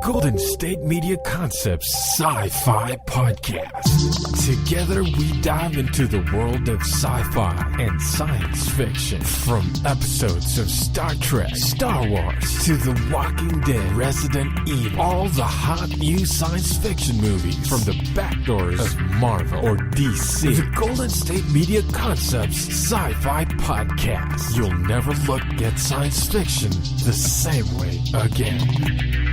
Golden State Media Concepts Sci-Fi Podcast. Together we dive into the world of sci-fi and science fiction. From episodes of Star Trek, Star Wars, to The Walking Dead, Resident Evil, all the hot new science fiction movies from the backdoors of Marvel or DC. The Golden State Media Concepts Sci-Fi Podcast. You'll never look at science fiction the same way again.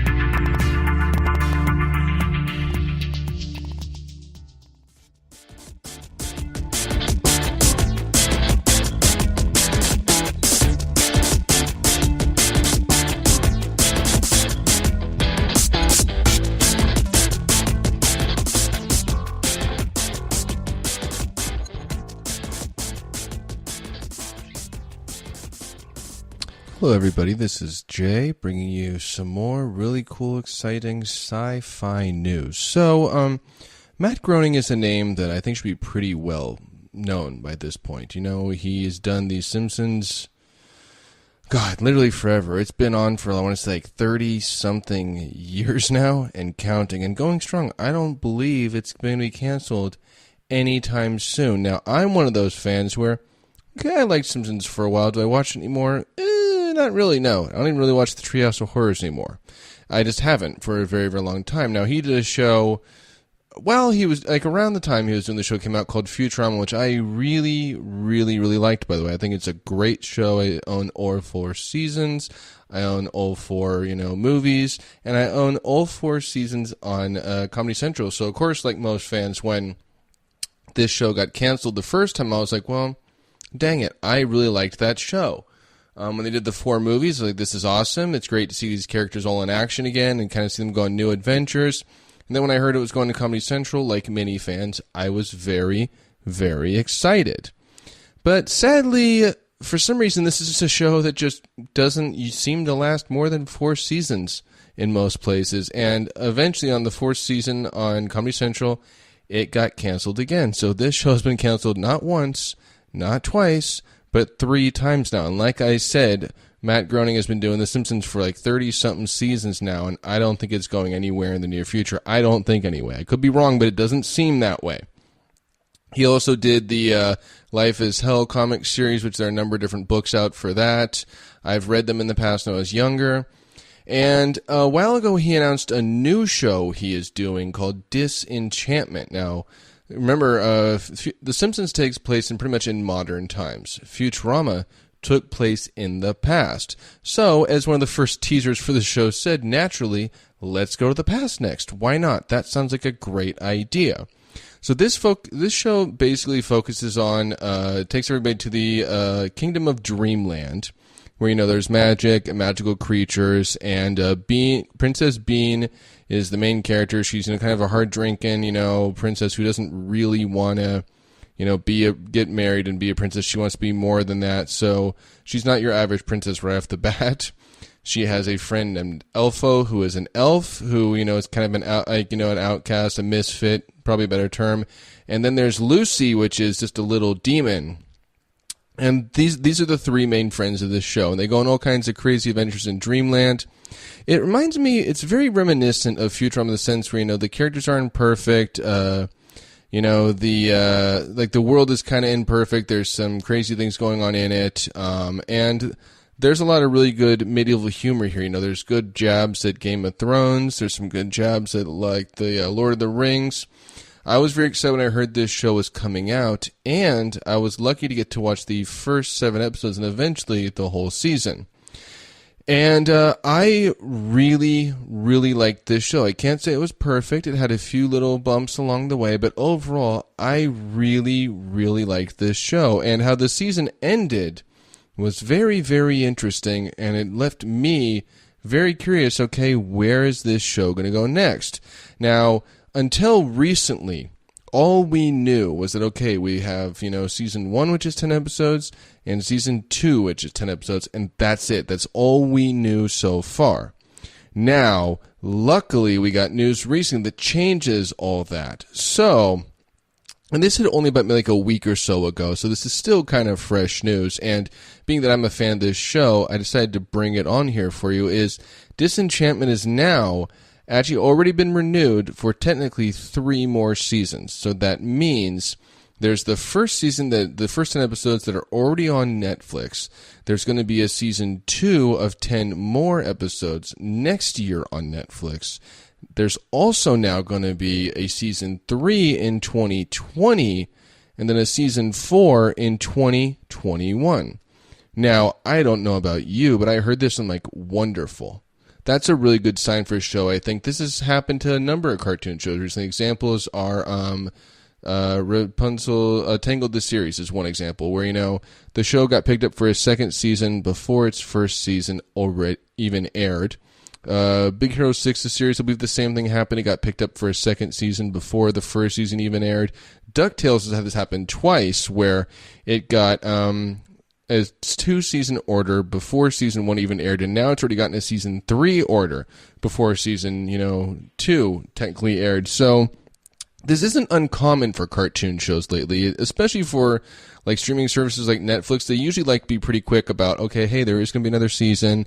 Hello everybody, this is Jay bringing you some more really cool, exciting sci-fi news. So, Matt Groening is a name that I think should be pretty well known by this point. You know, he's done The Simpsons, God, literally forever. It's been on for, I want to say, like 30-something years now and counting and going strong. I don't believe it's going to be canceled anytime soon. Now, I'm one of those fans where, okay, I liked Simpsons for a while. Do I watch it anymore? Not really, no. I don't even really watch the Treehouse of Horrors anymore. I just haven't for a very, very long time. Now, he did a show, well, he was, like, around the time he was doing the show, came out called Futurama, which I really, really, really liked, by the way. I think it's a great show. I own all 4 seasons. I own all 4, movies. And I own all 4 seasons on Comedy Central. So, of course, like most fans, when this show got canceled the first time, I was like, well, dang it, I really liked that show. When they did the 4 movies, like, this is awesome. It's great to see these characters all in action again and kind of see them go on new adventures. And then when I heard it was going to Comedy Central, like many fans, I was very, very excited. But sadly, for some reason, this is just a show that just doesn't seem to last more than 4 seasons in most places. And eventually on the 4th season on Comedy Central, it got canceled again. So this show has been canceled not once, not twice, but 3 times now. And like I said, Matt Groening has been doing The Simpsons for like 30-something seasons now, and I don't think it's going anywhere in the near future. I don't think anyway. I could be wrong, but it doesn't seem that way. He also did the Life is Hell comic series, which there are a number of different books out for that. I've read them in the past when I was younger. And a while ago, he announced a new show he is doing called Disenchantment. Now, remember, The Simpsons takes place in pretty much in modern times. Futurama took place in the past. So, as one of the first teasers for the show said, naturally, let's go to the past next. Why not? That sounds like a great idea. So this show basically focuses on, takes everybody to the Kingdom of Dreamland, where, there's magic and magical creatures, and Princess Bean is the main character. She's kind of a hard-drinking, princess who doesn't really want to, get married and be a princess. She wants to be more than that. So she's not your average princess right off the bat. She has a friend named Elfo, who is an elf, who, is kind of an outcast, a misfit, probably a better term. And then there's Lucy, which is just a little demon. And these are the 3 main friends of this show. And they go on all kinds of crazy adventures in Dreamland. It reminds me, it's very reminiscent of Futurama in the sense where, the characters aren't perfect. The world is kind of imperfect. There's some crazy things going on in it. And there's a lot of really good medieval humor here. There's good jabs at Game of Thrones. There's some good jabs at, like, the Lord of the Rings. I was very excited when I heard this show was coming out, and I was lucky to get to watch the first 7 episodes and eventually the whole season. And I really, really liked this show. I can't say it was perfect. It had a few little bumps along the way, but overall, I really, really liked this show. And how the season ended was very, very interesting, and it left me very curious, okay, where is this show going to go next? Now, until recently, all we knew was that, okay, we have, season 1, which is 10 episodes, and season 2, which is 10 episodes, and that's it. That's all we knew so far. Now, luckily, we got news recently that changes all that. So, and this had only about like a week or so ago, so this is still kind of fresh news. And being that I'm a fan of this show, I decided to bring it on here for you, is Disenchantment is now actually already been renewed for technically 3 more seasons. So that means there's the first season, the first 10 episodes that are already on Netflix. There's going to be a season 2 of 10 more episodes next year on Netflix. There's also now going to be a season 3 in 2020, and then a season 4 in 2021. Now, I don't know about you, but I heard this and I'm like, wonderful. That's a really good sign for a show. I think this has happened to a number of cartoon shows recently. Examples are Rapunzel, Tangled the series is one example where, you know, the show got picked up for a second season before its first season already even aired. Big Hero 6, the series, I believe the same thing happened. It got picked up for a second season before the first season even aired. DuckTales has had this happen twice where it got a 2-season order before season 1 even aired, and now it's already gotten a season 3 order before season, 2 technically aired. So this isn't uncommon for cartoon shows lately, especially for like streaming services like Netflix. They usually like to be pretty quick about, okay, hey, there is going to be another season,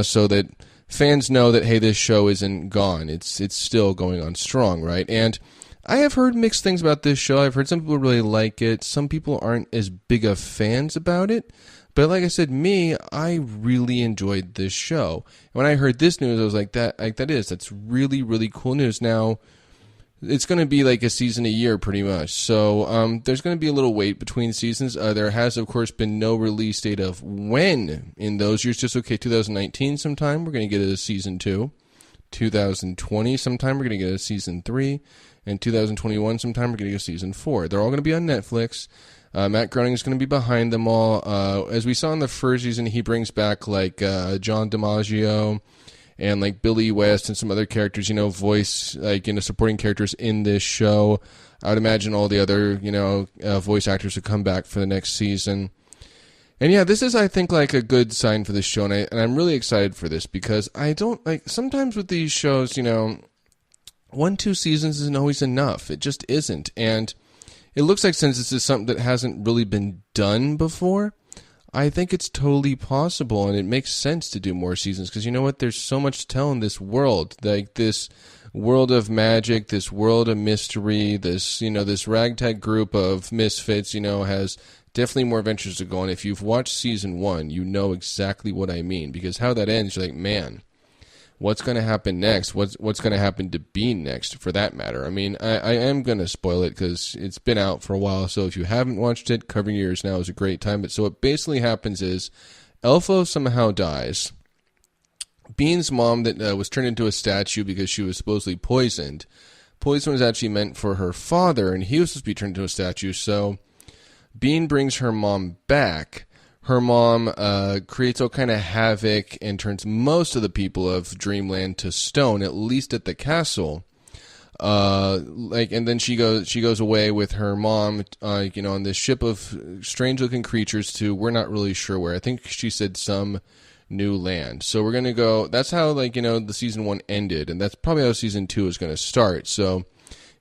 so that fans know that, hey, this show isn't gone. It's still going on strong, right? And I have heard mixed things about this show. I've heard some people really like it. Some people aren't as big of fans about it. But like I said, I really enjoyed this show. When I heard this news, I was like, that's really, really cool news. Now, it's going to be like a season a year pretty much. So there's going to be a little wait between seasons. There has, of course, been no release date of when in those years. Just, 2019 sometime, we're going to get a season 2. 2020 sometime, we're going to get a season 3. And 2021 sometime, we're going to get a season 4. They're all going to be on Netflix. Matt Groening is going to be behind them all. As we saw in the first season, he brings back like John DiMaggio and like Billy West and some other characters, voice, supporting characters in this show. I would imagine all the other, voice actors would come back for the next season. And yeah, this is, I think, like a good sign for this show. And I'm really excited for this because I don't like, sometimes with these shows, 1-2 seasons isn't always enough. It just isn't. And it looks like since this is something that hasn't really been done before, I think it's totally possible and it makes sense to do more seasons because you know what? There's so much to tell in this world. Like this world of magic, this world of mystery, this, this ragtag group of misfits, has definitely more adventures to go on. If you've watched season 1, you know exactly what I mean because how that ends, you're like, man, what's going to happen next? What's going to happen to Bean next, for that matter? I mean, I am going to spoil it because it's been out for a while. So if you haven't watched it, covering your ears now is a great time. But so what basically happens is Elfo somehow dies. Bean's mom that was turned into a statue because she was supposedly poisoned. Poison was actually meant for her father, and he was supposed to be turned into a statue. So Bean brings her mom back. Her mom creates all kind of havoc and turns most of the people of Dreamland to stone, at least at the castle. And then she goes away with her mom, on this ship of strange-looking creatures to we're not really sure where. I think she said some new land. So we're gonna go. That's how the season 1 ended, and that's probably how season 2 is gonna start. So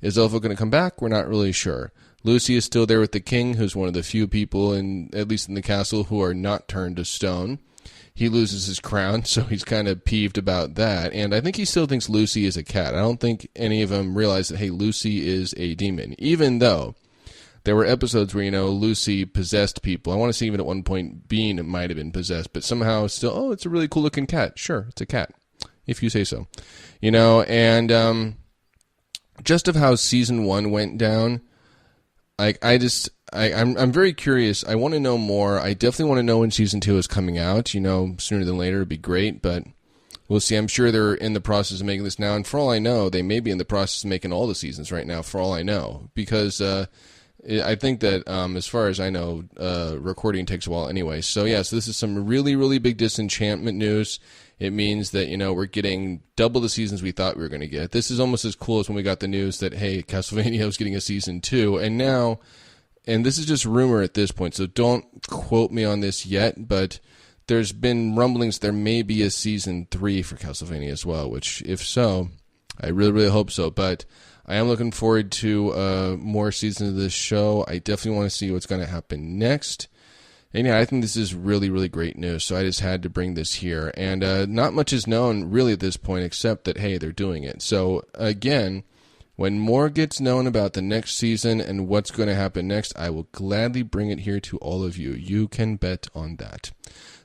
is Elfo gonna come back? We're not really sure. Lucy is still there with the king, who's one of the few people, at least in the castle, who are not turned to stone. He loses his crown, so he's kind of peeved about that. And I think he still thinks Lucy is a cat. I don't think any of them realize that, hey, Lucy is a demon. Even though there were episodes where, Lucy possessed people. I want to say even at one point Bean might have been possessed, but somehow still, it's a really cool-looking cat. Sure, it's a cat, if you say so. And just of how season 1 went down, I'm very curious. I want to know more. I definitely want to know when season 2 is coming out. Sooner than later would be great, but we'll see. I'm sure they're in the process of making this now, and for all I know, they may be in the process of making all the seasons right now, for all I know, because I think that as far as I know, recording takes a while anyway. So yeah, so this is some really, really big Disenchantment news. It means that, we're getting double the seasons we thought we were going to get. This is almost as cool as when we got the news that, hey, Castlevania was getting a season 2. And now, and this is just rumor at this point, so don't quote me on this yet, but there's been rumblings there may be a season 3 for Castlevania as well, which, if so, I really, really hope so. But I am looking forward to more seasons of this show. I definitely want to see what's going to happen next. And yeah, I think this is really, really great news. So I just had to bring this here. And not much is known really at this point, except that, hey, they're doing it. So again, when more gets known about the next season and what's going to happen next, I will gladly bring it here to all of you. You can bet on that.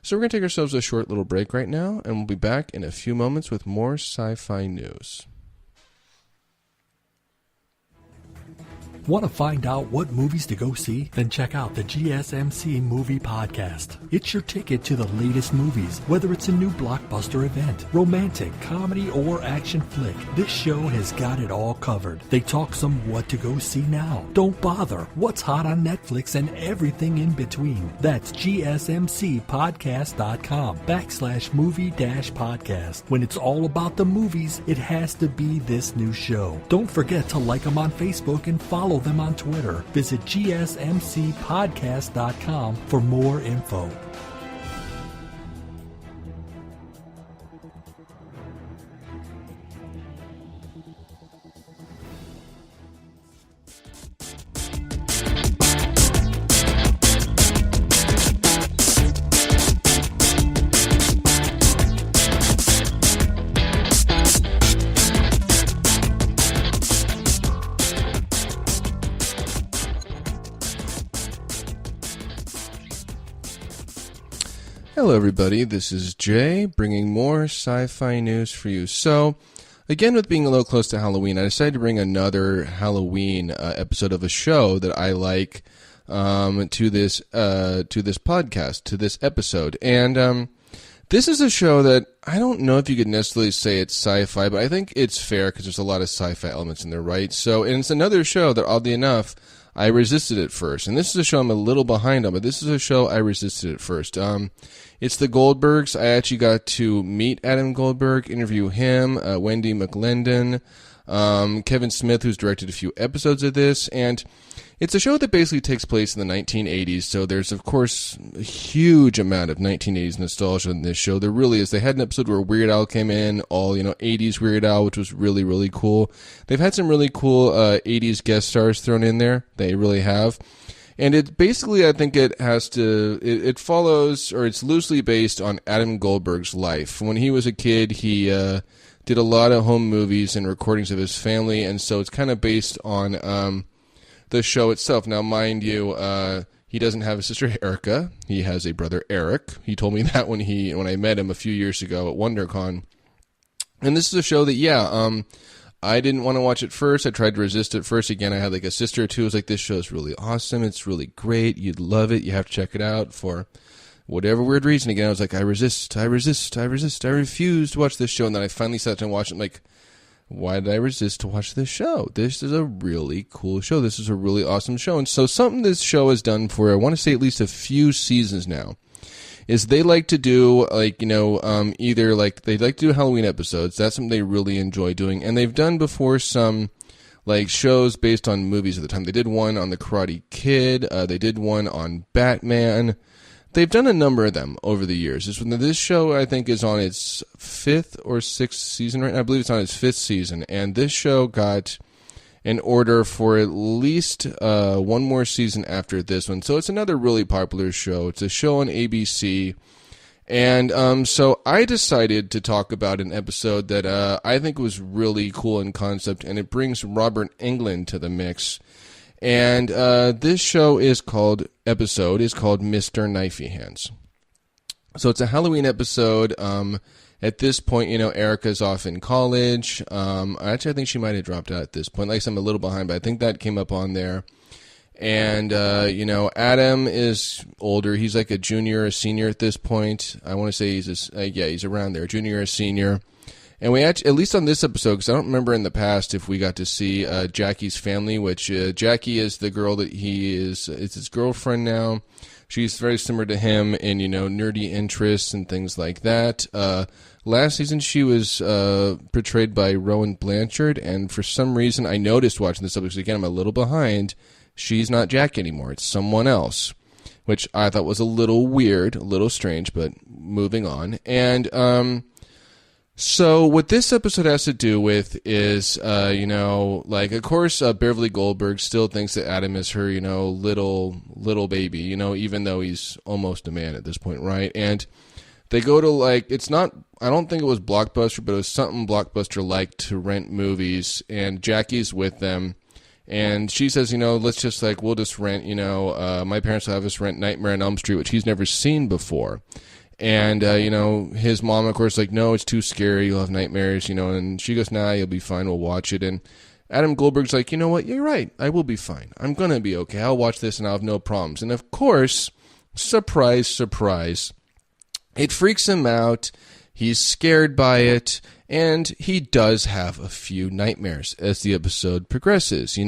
So we're going to take ourselves a short little break right now, and we'll be back in a few moments with more sci-fi news. Want to find out what movies to go see? Then check out the GSMC Movie Podcast. It's your ticket to the latest movies, whether it's a new blockbuster event, romantic, comedy, or action flick. This show has got it all covered. They talk some what to go see now. Don't bother. What's hot on Netflix and everything in between. That's gsmcpodcast.com/movie-podcast. When it's all about the movies, it has to be this new show. Don't forget to like them on Facebook and follow them on Twitter. Visit gsmcpodcast.com for more info. Hello, everybody. This is Jay, bringing more sci-fi news for you. So, again, with being a little close to Halloween, I decided to bring another Halloween episode of a show that I like to this podcast, to this episode. And this is a show that I don't know if you could necessarily say it's sci-fi, but I think it's fair because there's a lot of sci-fi elements in there, right? So, and it's another show that, oddly enough, I resisted at first. And this is a show I'm a little behind on, but this is a show I resisted at first. It's the Goldbergs. I actually got to meet Adam Goldberg, interview him, Wendy McLendon, Kevin Smith, who's directed a few episodes of this. And it's a show that basically takes place in the 1980s. So there's, of course, a huge amount of 1980s nostalgia in this show. There really is. They had an episode where Weird Al came in, all, 80s Weird Al, which was really, really cool. They've had some really cool 80s guest stars thrown in there. They really have. And it basically, I think it follows, or it's loosely based on Adam Goldberg's life. When he was a kid, he did a lot of home movies and recordings of his family, and so it's kind of based on the show itself. Now, mind you, he doesn't have a sister Erica. He has a brother Eric. He told me that when I met him a few years ago at WonderCon. And this is a show that, I didn't want to watch it first. I tried to resist it first. Again, I had like a sister or two. I was like, this show is really awesome. It's really great. You'd love it. You have to check it out for whatever weird reason. Again, I was like, I refuse to watch this show. And then I finally sat down and watched it. I'm like, why did I resist to watch this show? This is a really cool show. This is a really awesome show. And so something this show has done for, I want to say at least a few seasons now, is they like to do, either like they like to do Halloween episodes. That's something they really enjoy doing. And they've done before some, like, shows based on movies at the time. They did one on The Karate Kid. They did one on Batman. They've done a number of them over the years. This show, I think, is on its 5th or 6th season right now. I believe it's on its 5th season. And this show got an order for at least one more season after this one. So it's another really popular show. It's a show on ABC. And so I decided to talk about an episode that I think was really cool in concept, and it brings Robert Englund to the mix. And this show is called Mr. Knifey Hands. So it's a Halloween episode. At this point, Erica's off in college. Actually, I think she might have dropped out at this point. Like I said, I'm a little behind, but I think that came up on there. And, Adam is older. He's like a junior or senior at this point. I want to say he's around there, junior or senior. And we actually, at least on this episode, because I don't remember in the past if we got to see Jackie's family, which Jackie is the girl that it's his girlfriend now. She's very similar to him in, nerdy interests and things like that. Last season, she was portrayed by Rowan Blanchard, and for some reason, I noticed watching this episode, again, I'm a little behind, she's not Jackie anymore. It's someone else, which I thought was a little weird, a little strange, but moving on. And So what this episode has to do with is, of course, Beverly Goldberg still thinks that Adam is her, little baby, even though he's almost a man at this point, right? And they go to, it's not, I don't think it was Blockbuster, but it was something Blockbuster-like to rent movies, and Jackie's with them. And she says, let's just, we'll just rent, my parents will have us rent Nightmare on Elm Street, which he's never seen before. And, his mom, of course, no, it's too scary. You'll have nightmares, and she goes, nah, you'll be fine. We'll watch it. And Adam Goldberg's like, you know what? You're right. I will be fine. I'm going to be okay. I'll watch this and I'll have no problems. And of course, surprise, surprise, it freaks him out. He's scared by it. And he does have a few nightmares as the episode progresses. He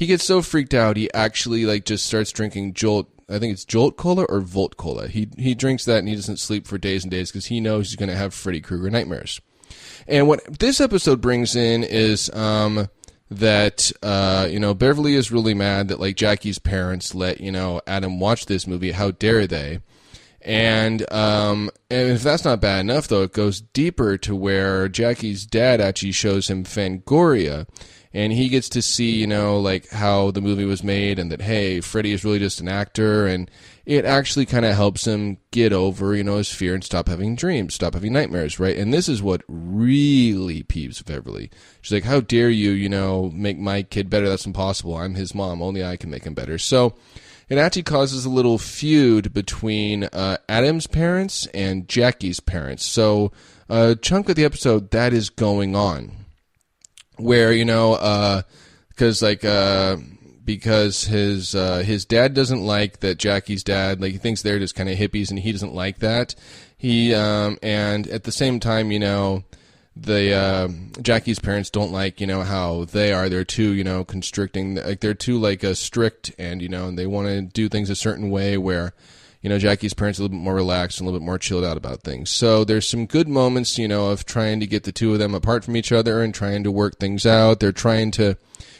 gets so freaked out, he actually, just starts drinking Jolt. I think it's Jolt Cola or Volt Cola. He drinks that and he doesn't sleep for days and days because he knows he's going to have Freddy Krueger nightmares. And what this episode brings in is that Beverly is really mad that Jackie's parents let Adam watch this movie. How dare they? And if that's not bad enough, though, it goes deeper to where Jackie's dad actually shows him Fangoria. And he gets to see, how the movie was made and that, hey, Freddy is really just an actor. And it actually kind of helps him get over, his fear and stop having dreams, stop having nightmares, right? And this is what really peeves Beverly. She's like, how dare you, make my kid better? That's impossible. I'm his mom. Only I can make him better. So it actually causes a little feud between Adam's parents and Jackie's parents. So a chunk of the episode, that is going on. Where, because his dad doesn't like that Jackie's dad, he thinks they're just kind of hippies and he doesn't like that. He, and at the same time, Jackie's parents don't like, how they are. They're too, constricting, they're too, strict and, and they want to do things a certain way where, Jackie's parents are a little bit more relaxed and a little bit more chilled out about things. So there's some good moments, of trying to get the two of them apart from each other and trying to work things out. They're trying to,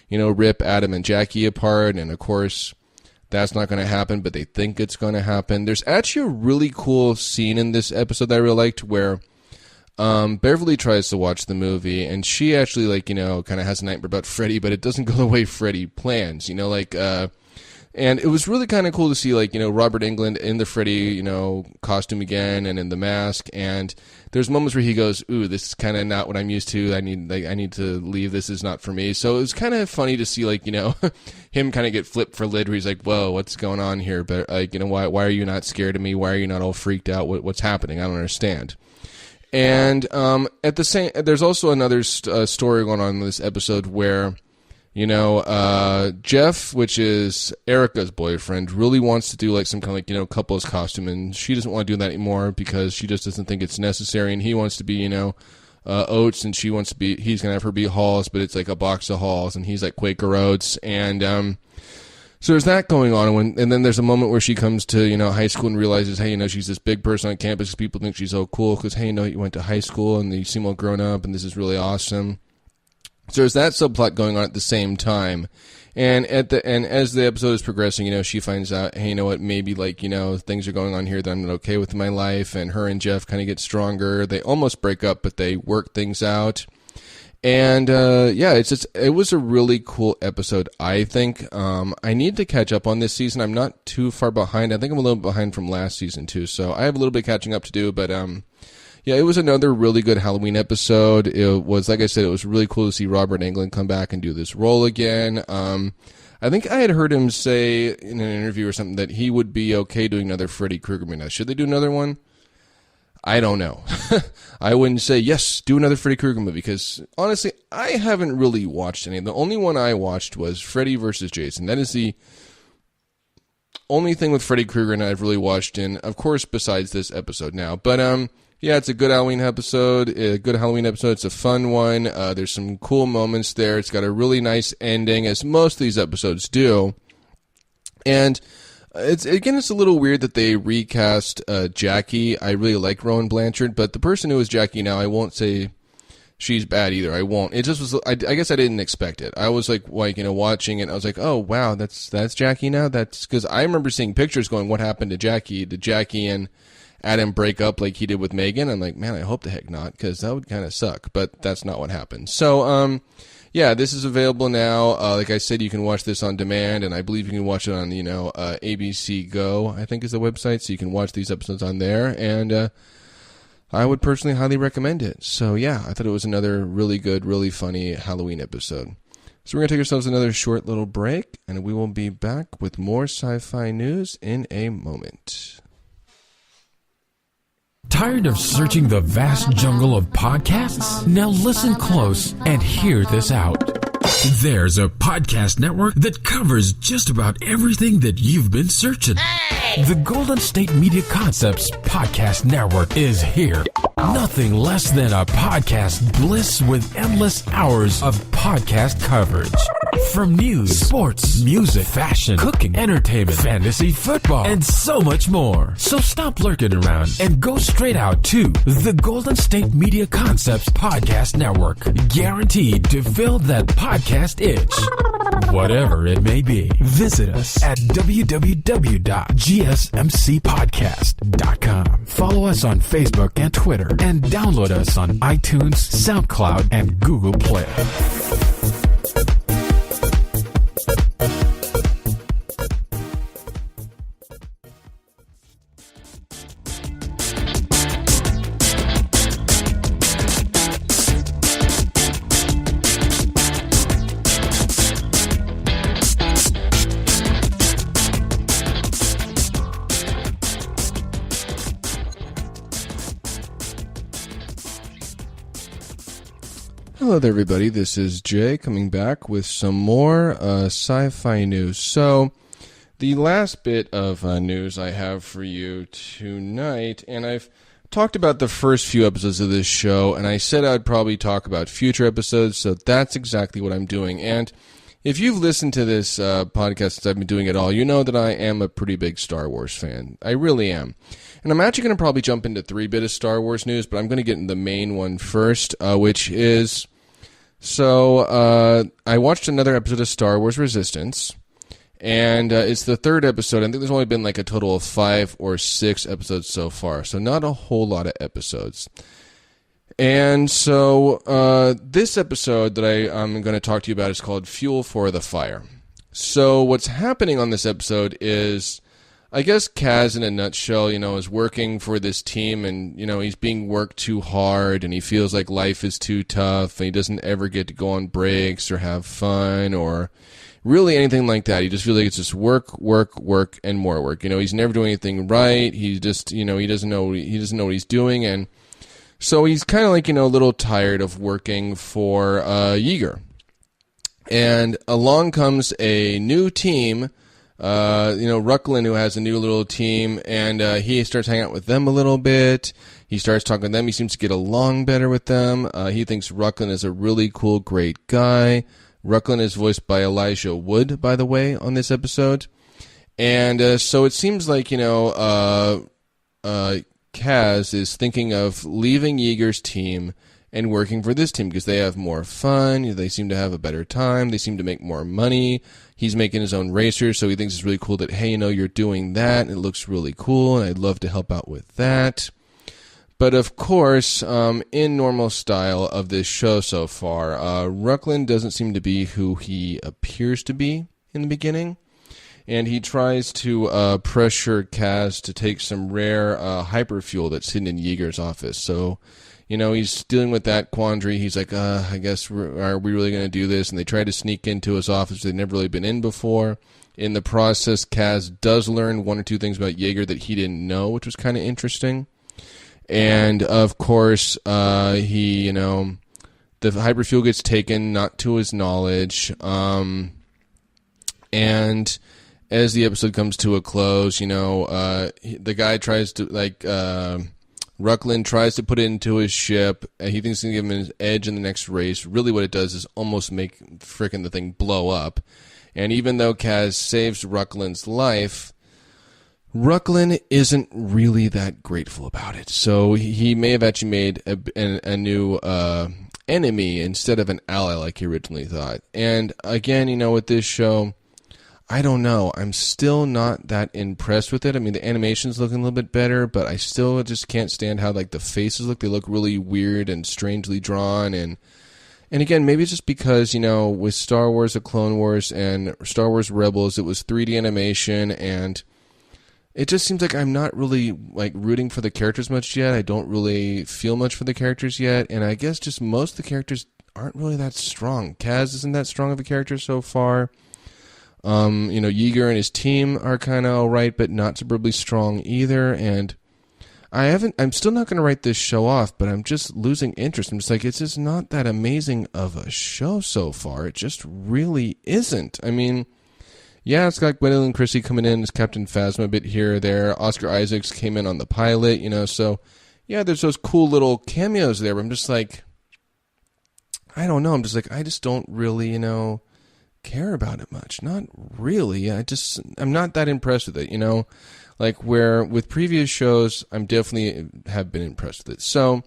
rip Adam and Jackie apart. And of course, that's not going to happen, but they think it's going to happen. There's actually a really cool scene in this episode that I really liked where Beverly tries to watch the movie and she actually kind of has a nightmare about Freddy, but it doesn't go the way Freddy plans, and it was really kind of cool to see, Robert Englund in the Freddy, costume again and in the mask. And there's moments where he goes, ooh, this is kind of not what I'm used to. I need to leave. This is not for me. So it was kind of funny to see, him kind of get flipped for lid where he's like, whoa, what's going on here? But, why are you not scared of me? Why are you not all freaked out? What's happening? I don't understand. And at the same, there's also another story going on in this episode where, Jeff, which is Erica's boyfriend, really wants to do some kind of couples costume, and she doesn't want to do that anymore because she just doesn't think it's necessary, and he wants to be, Oates, and he's gonna have her be Halls, but it's a box of Halls, and he's Quaker Oats, and so there's that going on, and then there's a moment where she comes to, high school and realizes, hey, she's this big person on campus because people think she's so cool because, hey, you went to high school and you seem all grown up and this is really awesome. So there's that subplot going on at the same time. And as the episode is progressing, she finds out, hey, what, maybe things are going on here that I'm not okay with in my life, and her and Jeff kind of get stronger. They almost break up, but they work things out. And it was a really cool episode, I think. I need to catch up on this season. I'm not too far behind. I think I'm a little bit behind from last season too, so I have a little bit catching up to do, but it was another really good Halloween episode. It was, like I said, it was really cool to see Robert Englund come back and do this role again. I think I had heard him say in an interview or something that he would be okay doing another Freddy Krueger movie. Now, should they do another one? I don't know. I wouldn't say, yes, do another Freddy Krueger movie, because honestly, I haven't really watched any. The only one I watched was Freddy vs. Jason. That is the only thing with Freddy Krueger and I've really watched, in, of course, besides this episode now. But, it's a good Halloween episode. It's a fun one. There's some cool moments there. It's got a really nice ending, as most of these episodes do. And it's a little weird that they recast Jackie. I really like Rowan Blanchard, but the person who is Jackie now, I won't say she's bad either. I won't. It just was. I guess I didn't expect it. I was watching it. I was like, oh wow, that's Jackie now. That's because I remember seeing pictures going, what happened to Jackie? Did Jackie and Adam break up like he did with Megan. I'm like, man, I hope the heck not, because that would kind of suck. But that's not what happened. So, yeah, this is available now. Like I said, you can watch this on demand, and I believe you can watch it on, ABC Go, I think is the website, so you can watch these episodes on there. And I would personally highly recommend it. So, yeah, I thought it was another really good, really funny Halloween episode. So we're going to take ourselves another short little break, and we will be back with more sci-fi news in a moment. Tired of searching the vast jungle of podcasts? Now listen close and hear this out. There's a podcast network that covers just about everything that you've been searching. Hey! The Golden State Media Concepts Podcast Network is here. Nothing less than a podcast bliss with endless hours of podcast coverage. From news, sports, music, fashion, cooking, entertainment, fantasy, football, and so much more. So stop lurking around and go straight out to the Golden State Media Concepts Podcast Network. Guaranteed to fill that podcast itch. Whatever it may be. Visit us at www.gsmcpodcast.com. Follow us on Facebook and Twitter, and download us on iTunes, SoundCloud, and Google Play. Hello there, everybody. This is Jay coming back with some more sci-fi news. So, the last bit of news I have for you tonight, and I've talked about the first few episodes of this show, and I said I'd probably talk about future episodes, so that's exactly what I'm doing. And if you've listened to this podcast since I've been doing it all, you know that I am a pretty big Star Wars fan. I really am. And I'm actually going to probably jump into 3-bit of Star Wars news, but I'm going to get into the main one first, which is... So, I watched another episode of Star Wars Resistance, and it's the third episode. I think there's only been like a total of 5 or 6 episodes so far, so not a whole lot of episodes. And so, this episode that I'm going to talk to you about is called Fuel for the Fire. So, what's happening on this episode is... I guess Kaz, in a nutshell, is working for this team, and, he's being worked too hard, and he feels like life is too tough, and he doesn't ever get to go on breaks or have fun or really anything like that. He just feels like it's just work, work, work, and more work. He's never doing anything right. He just, he doesn't know what he's doing, and so he's kind of like, a little tired of working for Yeager. And along comes a new team. Rucklin, who has a new little team, and he starts hanging out with them a little bit. He starts talking to them. He seems to get along better with them. He thinks Rucklin is a really cool, great guy. Rucklin is voiced by Elijah Wood, by the way, on this episode. And so it seems like, Kaz is thinking of leaving Yeager's team and working for this team because they have more fun. They seem to have a better time. They seem to make more money. He's making his own racers, so he thinks it's really cool that, hey, you're doing that. And it looks really cool, and I'd love to help out with that. But, of course, in normal style of this show so far, Rucklin doesn't seem to be who he appears to be in the beginning. And he tries to pressure Kaz to take some rare hyperfuel that's hidden in Yeager's office. So... he's dealing with that quandary. He's like, I guess, are we really going to do this? And they try to sneak into his office. They've never really been in before. In the process, Kaz does learn 1 or 2 things about Yeager that he didn't know, which was kind of interesting. And, of course, the hyperfuel gets taken, not to his knowledge. And as the episode comes to a close, the guy tries to, Rucklin tries to put it into his ship, and he thinks it's going to give him an edge in the next race. Really what it does is almost make frickin' the thing blow up. And even though Kaz saves Rucklin's life, Rucklin isn't really that grateful about it. So he may have actually made a new enemy instead of an ally like he originally thought. And again, with this show, I don't know. I'm still not that impressed with it. I mean, the animation's looking a little bit better, but I still just can't stand how like the faces look. They look really weird and strangely drawn. And again, maybe it's just because, with Star Wars: The Clone Wars and Star Wars Rebels, it was 3D animation, and it just seems like I'm not really like rooting for the characters much yet. I don't really feel much for the characters yet, and I guess just most of the characters aren't really that strong. Kaz isn't that strong of a character so far. Yeager and his team are kind of all right, but not superbly strong either. And I'm still not going to write this show off, but I'm just losing interest. I'm just like, it's just not that amazing of a show so far. It just really isn't. I mean, yeah, it's got Gwendolyn Christie coming in as Captain Phasma a bit here or there. Oscar Isaacs came in on the pilot, so yeah, there's those cool little cameos there, but I'm just like, I don't know. I'm just like, I just don't really, care about it much. Not really. I'm not that impressed with it, like where with previous shows I'm definitely have been impressed with it. So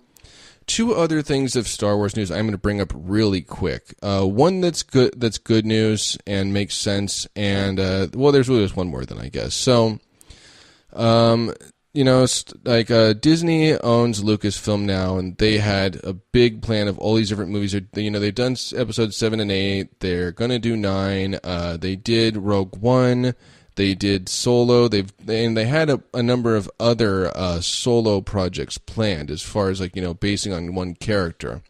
2 other things of Star Wars news I'm going to bring up really quick. One that's good news and makes sense, and there's really just one more then, I guess. So Disney owns Lucasfilm now, and they had a big plan of all these different movies. They've done episodes 7 and 8. They're gonna do 9. They did Rogue One. They did Solo. They had a number of other solo projects planned as far as basing on one character.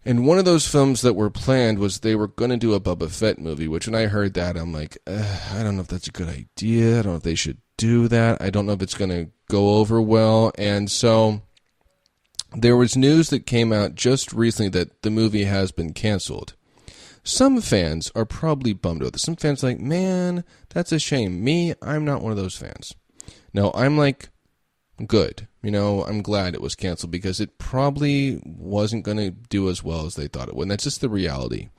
And one of those films that were planned was they were going to do a Boba Fett movie, which when I heard that, I'm like, I don't know if that's a good idea. I don't know if they should do that. I don't know if it's going to go over well. And so there was news that came out just recently that the movie has been canceled. Some fans are probably bummed with it. Some fans are like, man, that's a shame. Me, I'm not one of those fans. No, I'm like, good. I'm glad it was canceled because it probably wasn't going to do as well as they thought it would. And that's just the reality.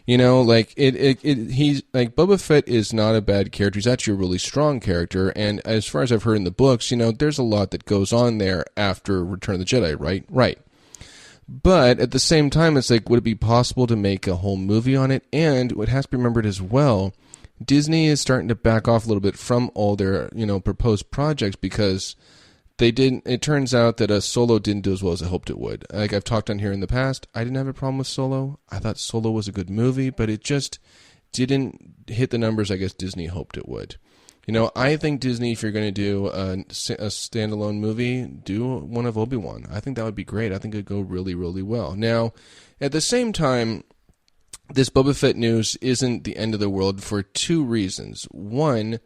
He's like Boba Fett is not a bad character. He's actually a really strong character. And as far as I've heard in the books, there's a lot that goes on there after Return of the Jedi, right? Right. But at the same time, it's like, would it be possible to make a whole movie on it? And what has to be remembered as well, Disney is starting to back off a little bit from all their, proposed projects because it turns out that a Solo didn't do as well as I hoped it would. Like I've talked on here in the past, I didn't have a problem with Solo. I thought Solo was a good movie, but it just didn't hit the numbers I guess Disney hoped it would. I think Disney, if you're going to do a standalone movie, do one of Obi-Wan. I think that would be great. I think it would go really, really well. Now, at the same time, this Boba Fett news isn't the end of the world for 2 reasons. One,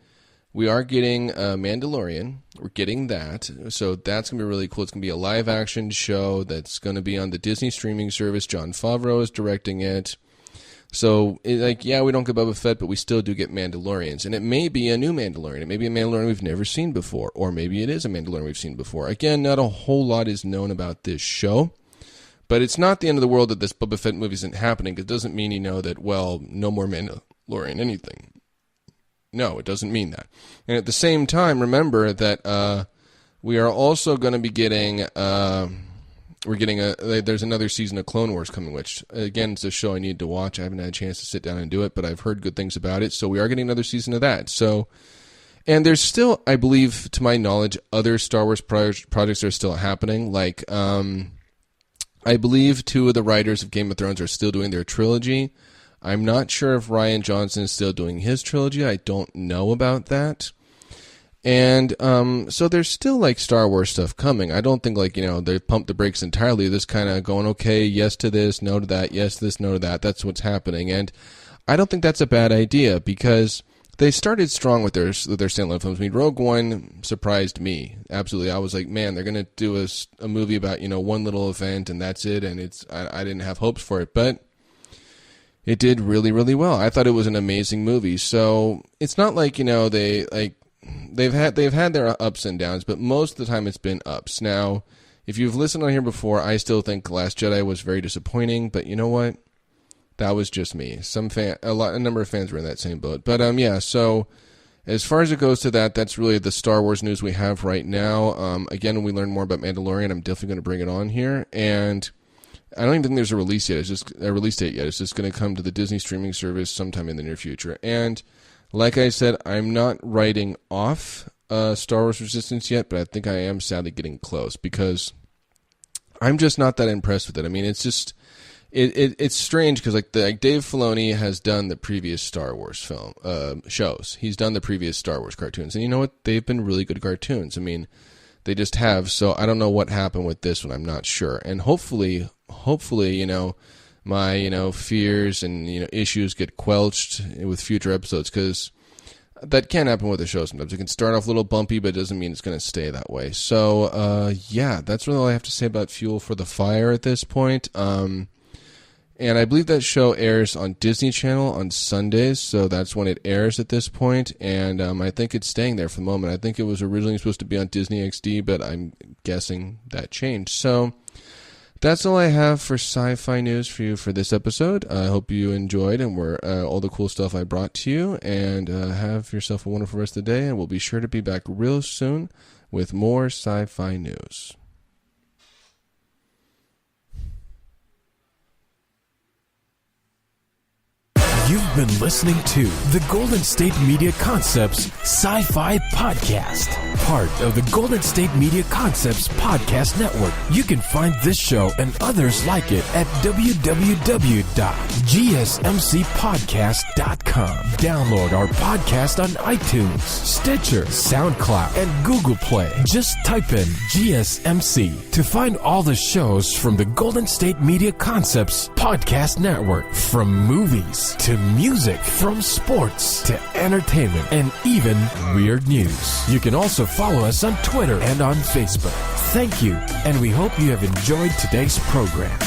we are getting Mandalorian. We're getting that. So that's going to be really cool. It's going to be a live-action show that's going to be on the Disney streaming service. Jon Favreau is directing it. So, we don't get Boba Fett, but we still do get Mandalorians. And it may be a new Mandalorian. It may be a Mandalorian we've never seen before. Or maybe it is a Mandalorian we've seen before. Again, not a whole lot is known about this show. But it's not the end of the world that this Boba Fett movie isn't happening. It doesn't mean, that, no more Mandalorian anything. No, it doesn't mean that. And at the same time, remember that we are also going to be getting... there's another season of Clone Wars coming, which, again, it's a show I need to watch. I haven't had a chance to sit down and do it, but I've heard good things about it. So we are getting another season of that. So, and there's still, I believe, to my knowledge, other Star Wars projects are still happening. Like, I believe 2 of the writers of Game of Thrones are still doing their trilogy. I'm not sure if Rian Johnson is still doing his trilogy. I don't know about that. And so there's still Star Wars stuff coming. I don't think they pump the brakes entirely. They're just kind of going, okay, yes to this, no to that, yes to this, no to that. That's what's happening. And I don't think that's a bad idea because they started strong with their standalone films. I mean, Rogue One surprised me. Absolutely. I was like, man, they're going to do a movie about, one little event and that's it. And I didn't have hopes for it, but it did really, really well. I thought it was an amazing movie. So it's not they've had their ups and downs, but most of the time it's been ups. Now, if you've listened on here before, I still think Last Jedi was very disappointing, but you know what? That was just me. A number of fans were in that same boat. But yeah, so as far as it goes to that, that's really the Star Wars news we have right now. Again, when we learn more about Mandalorian, I'm definitely going to bring it on here. And I don't even think there's a release date yet. It's just going to come to the Disney streaming service sometime in the near future. And like I said, I'm not writing off Star Wars Resistance yet, but I think I am sadly getting close because I'm just not that impressed with it. I mean, it's just it's strange because like Dave Filoni has done the previous Star Wars shows. He's done the previous Star Wars cartoons, and you know what? They've been really good cartoons. I mean, they just have. So I don't know what happened with this one. I'm not sure. And hopefully, my fears and issues get quelched with future episodes, because that can happen with the show sometimes. It can start off a little bumpy, but it doesn't mean it's going to stay that way. So yeah, that's really all I have to say about Fuel for the Fire at this point. And I believe that show airs on Disney Channel on Sundays, so that's when it airs at this point. And I think it's staying there for the moment. I think it was originally supposed to be on Disney XD, but I'm guessing that changed. So that's all I have for sci-fi news for you for this episode. I hope you enjoyed and were all the cool stuff I brought to you. And have yourself a wonderful rest of the day. And we'll be sure to be back real soon with more sci-fi news. You've been listening to the Golden State Media Concepts Sci-Fi Podcast, part of the Golden State Media Concepts Podcast Network. You can find this show and others like it at www.gsmcpodcast.com. Download our podcast on iTunes, Stitcher, SoundCloud, and Google Play. Just type in GSMC to find all the shows from the Golden State Media Concepts Podcast Network, from movies to music, from sports to entertainment, and even weird news. You can also follow us on Twitter and on Facebook. Thank you, and we hope you have enjoyed today's program.